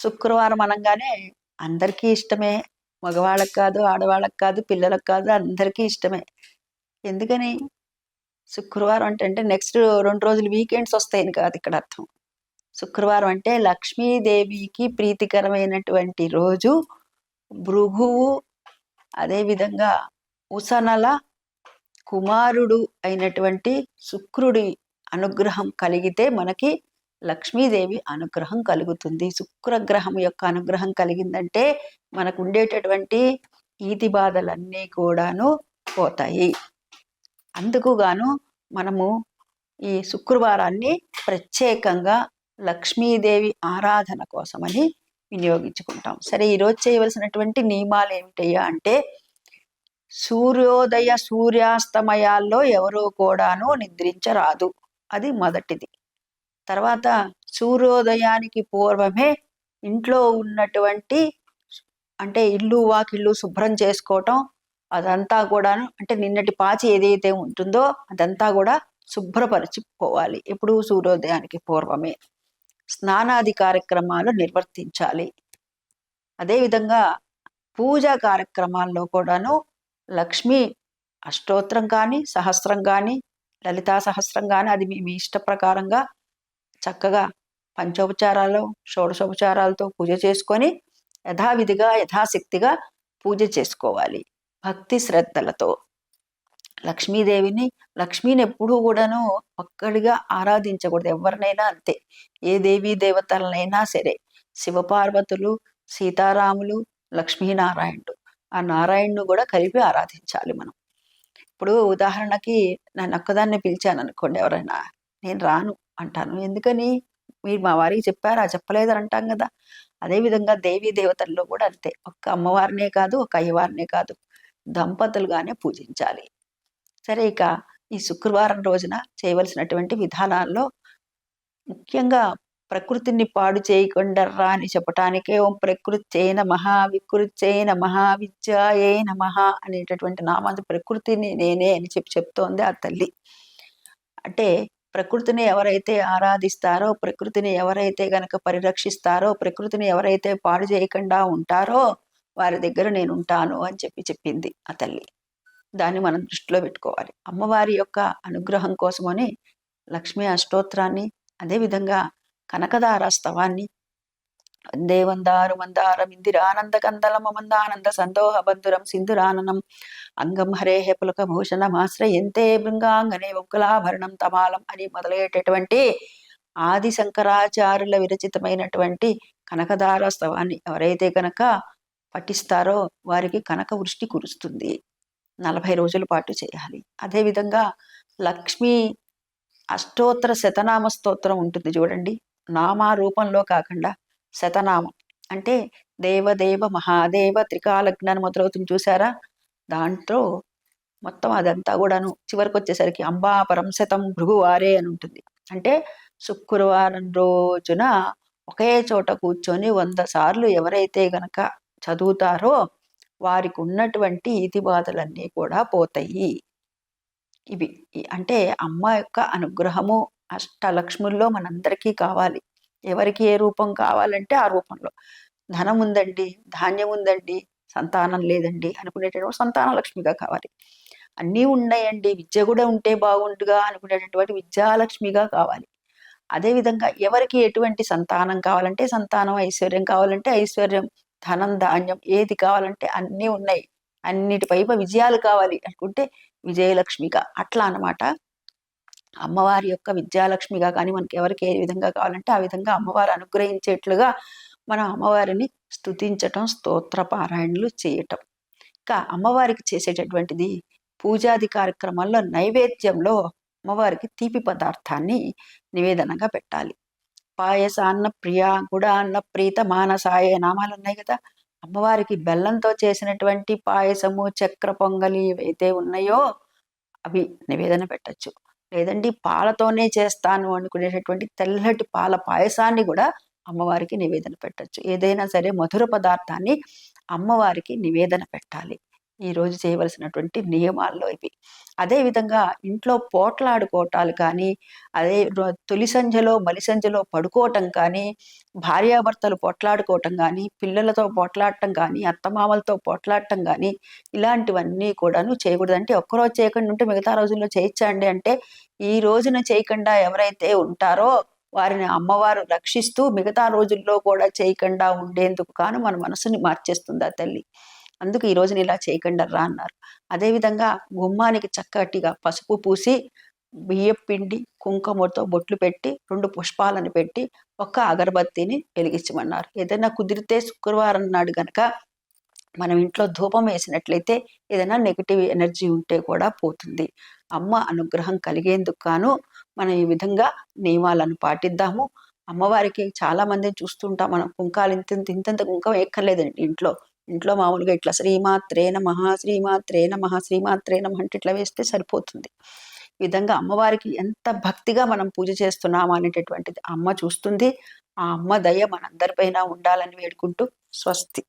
శుక్రవారం అనంగానే అందరికీ ఇష్టమే. మగవాళ్ళకి కాదు, ఆడవాళ్ళకి కాదు, పిల్లలకు కాదు, అందరికీ ఇష్టమే. ఎందుకని? శుక్రవారం అంటే నెక్స్ట్ 2 రోజులు వీకెండ్స్ వస్తాయని కాదు ఇక్కడ అర్థం. శుక్రవారం అంటే లక్ష్మీదేవికి ప్రీతికరమైనటువంటి రోజు. భృగువు అదేవిధంగా ఉసనల కుమారుడు అయినటువంటి శుక్రుడి అనుగ్రహం కలిగితే మనకి లక్ష్మీదేవి అనుగ్రహం కలుగుతుంది. శుక్రగ్రహం యొక్క అనుగ్రహం కలిగిందంటే మనకు ఉండేటటువంటి ఈతి బాధలన్నీ కూడాను పోతాయి. అందుకు గాను మనము ఈ శుక్రవారాన్ని ప్రత్యేకంగా లక్ష్మీదేవి ఆరాధన కోసమని వినియోగించుకుంటాం. సరే, ఈరోజు చేయవలసినటువంటి నియమాలు ఏమిటయ్యా అంటే, సూర్యోదయ సూర్యాస్తమయాల్లో ఎవరూ కూడాను నిద్రించరాదు. అది మొదటిది. తర్వాత సూర్యోదయానికి పూర్వమే ఇంట్లో ఉన్నటువంటి అంటే ఇల్లు వాకిళ్ళు శుభ్రం చేసుకోవటం, అదంతా కూడాను అంటే నిన్నటి పాచి ఏదైతే ఉంటుందో అదంతా కూడా శుభ్రపరచుకోవాలి. ఎప్పుడు సూర్యోదయానికి పూర్వమే స్నానాది కార్యక్రమాలు నిర్వర్తించాలి. అదేవిధంగా పూజా కార్యక్రమాల్లో కూడాను లక్ష్మీ అష్టోత్తరం కానీ, సహస్రం కానీ, లలితా సహస్రం కానీ, అది మీ ఇష్ట ప్రకారంగా చక్కగా పంచోపచారాలు షోడశోపచారాలతో పూజ చేసుకొని యథావిధిగా యథాశక్తిగా పూజ చేసుకోవాలి. భక్తి శ్రద్ధలతో లక్ష్మీని ఎప్పుడూ కూడాను ఒక్కడిగా ఆరాధించకూడదు. ఎవరినైనా అంతే, ఏ దేవీ దేవతలనైనా సరే, శివపార్వతులు, సీతారాములు, లక్ష్మీనారాయణుడు, ఆ నారాయణుడు కూడా కలిపి ఆరాధించాలి మనం. ఇప్పుడు ఉదాహరణకి నన్ను ఒక్కదాన్ని పిలిచాను అనుకోండి, ఎవరైనా, నేను రాను అంటాను. ఎందుకని? మీరు మా వారికి చెప్పారా, చెప్పలేదని అంటాం కదా. అదేవిధంగా దేవీ దేవతల్లో కూడా అంతే. ఒక్క అమ్మవారినే కాదు, ఒక అయ్యవారినే కాదు, దంపతులుగానే పూజించాలి. సరే, ఇక ఈ శుక్రవారం రోజున చేయవలసినటువంటి విధానాల్లో ముఖ్యంగా ప్రకృతిని పాడు చేయకుండా రా అని చెప్పటానికే ఓం ప్రకృత్యై నమః వికృత్యై నమః విద్యాయై నమః అనేటటువంటి నామాది ప్రకృతిని నేనే అని చెప్తోంది ఆ తల్లి. అంటే ప్రకృతిని ఎవరైతే ఆరాధిస్తారో, ప్రకృతిని ఎవరైతే గనక పరిరక్షిస్తారో, ప్రకృతిని ఎవరైతే పాడు చేయకుండా ఉంటారో వారి దగ్గర నేను ఉంటాను అని చెప్పింది ఆ తల్లి. దాన్ని మనం దృష్టిలో పెట్టుకోవాలి. అమ్మవారి యొక్క అనుగ్రహం కోసమని లక్ష్మీ అష్టోత్తరాన్ని, అదేవిధంగా కనకదార స్తవాన్ని, వందే వందారు మందారం ఇందిరానంద కందలం మందానంద సందోహ బంధురం సింధురాననం అంగం హరేహ పులక భూషణమాశ్రయంతే బృంగాంగనే ఉక్కులాభరణం తమాలం అని మొదలయ్యేటటువంటి ఆది శంకరాచార్యుల విరచితమైనటువంటి కనకదార స్తవాన్ని ఎవరైతే కనుక పఠిస్తారో వారికి కనక వృష్టి కురుస్తుంది. 40 రోజుల పాటు చేయాలి. అదేవిధంగా లక్ష్మీ అష్టోత్తర శతనామ స్తోత్రం ఉంటుంది చూడండి, నామా రూపంలో కాకుండా శతనామం అంటే దేవదేవ మహాదేవ త్రికాలజ్ఞానం మొదలవుతుంది చూసారా. దాంట్లో మొత్తం అదంతా కూడాను చివరికి వచ్చేసరికి అంబా పరంశతం భృగువారే అని ఉంటుంది. అంటే శుక్రవారం రోజున ఒకే చోట కూర్చొని 100 సార్లు ఎవరైతే గనక చదువుతారో వారికి ఉన్నటువంటి ఈతి బాధలన్నీ కూడా పోతాయి. ఇవి అంటే అమ్మ యొక్క అనుగ్రహము అష్టలక్ష్ముల్లో మనందరికీ కావాలి. ఎవరికి ఏ రూపం కావాలంటే ఆ రూపంలో. ధనం ఉందండి, ధాన్యం ఉందండి, సంతానం లేదండి అనుకునేటటువంటి సంతాన లక్ష్మిగా కావాలి. అన్నీ ఉన్నాయండి, విద్య కూడా ఉంటే బాగుండుగా అనుకునేటటువంటి విద్యాలక్ష్మిగా కావాలి. అదేవిధంగా ఎవరికి ఎటువంటి సంతానం కావాలంటే సంతానం, ఐశ్వర్యం కావాలంటే ఐశ్వర్యం, ధనం ధాన్యం ఏది కావాలంటే అన్నీ ఉన్నాయి, అన్నిటిపై విజయాలు కావాలి అనుకుంటే విజయలక్ష్మిగా, అట్లా అన్నమాట. అమ్మవారి యొక్క విద్యాలక్ష్మిగా కానీ మనకి ఎవరికి ఏ విధంగా కావాలంటే ఆ విధంగా అమ్మవారు అనుగ్రహించేట్లుగా మనం అమ్మవారిని స్తుతించటం, స్తోత్ర పారాయణలు చేయటం. ఇంకా అమ్మవారికి చేసేటటువంటిది పూజాది కార్యక్రమాల్లో నైవేద్యంలో అమ్మవారికి తీపి పదార్థాన్ని నివేదనగా పెట్టాలి. పాయసాన్న ప్రియ గుడాన్న ప్రీత మానసాయ నామాలు ఉన్నాయి కదా. అమ్మవారికి బెల్లంతో చేసినటువంటి పాయసము, చక్ర పొంగలి ఏవైతే ఉన్నాయో అవి నివేదన పెట్టచ్చు. లేదండి పాలతోనే చేస్తాను అనుకునేటటువంటి తెల్లటి పాల పాయసాన్ని కూడా అమ్మవారికి నివేదన పెట్టచ్చు. ఏదైనా సరే మధుర పదార్థాన్ని అమ్మవారికి నివేదన పెట్టాలి. ఈరోజు చేయవలసినటువంటి నియమాల్లో ఇవి. అదేవిధంగా ఇంట్లో పోట్లాడుకోవటాలు కానీ, అదే తొలి సంధ్యలో, మలి సంధ్యలో పడుకోవటం కానీ, భార్యాభర్తలు పోట్లాడుకోవటం కానీ, పిల్లలతో పోట్లాడటం కానీ, అత్తమామలతో పోట్లాడటం కానీ, ఇలాంటివన్నీ కూడాను చేయకూడదు. అంటే ఒక్కరోజు చేయకుండా ఉంటే మిగతా రోజుల్లో చేయొచ్చా అండి అంటే, ఈ రోజున చేయకుండా ఎవరైతే ఉంటారో వారిని అమ్మవారు రక్షిస్తూ మిగతా రోజుల్లో కూడా చేయకుండా ఉండేందుకు గాను మన మనసుని మార్చేస్తుంది ఆ తల్లి. అందుకు ఈ రోజున ఇలా చేయకండర్రా అన్నారు. అదేవిధంగా గుమ్మానికి చక్కటిగా పసుపు పూసి, బియ్యపిండి, కుంకుమతో బొట్లు పెట్టి, 2 పుష్పాలను పెట్టి, ఒక్క అగరబత్తిని వెలిగించమన్నారు. ఏదైనా కుదిరితే శుక్రవారం నాడు గనక మనం ఇంట్లో ధూపం వేసినట్లయితే ఏదైనా నెగటివ్ ఎనర్జీ ఉంటే కూడా పోతుంది. అమ్మ అనుగ్రహం కలిగేందుకు గాను మనం ఈ విధంగా నియమాలను పాటిద్దాము. అమ్మవారికి చాలా మందిని చూస్తుంటాం మనం. కుంకాలు ఇంతింత కుంకం ఎక్కర్లేదండి ఇంట్లో. ఇంట్లో మామూలుగా ఇట్లా శ్రీమాత్రే నమః, శ్రీమాత్రే నమః, శ్రీమాత్రే నమః అంటే ఇట్లా వేస్తే సరిపోతుంది. ఈ విధంగా అమ్మవారికి ఎంత భక్తిగా మనం పూజ చేస్తున్నామా అనేటటువంటిది అమ్మ చూస్తుంది. ఆ అమ్మ దయ మనందరిపైన ఉండాలని వేడుకుంటూ స్వస్తి.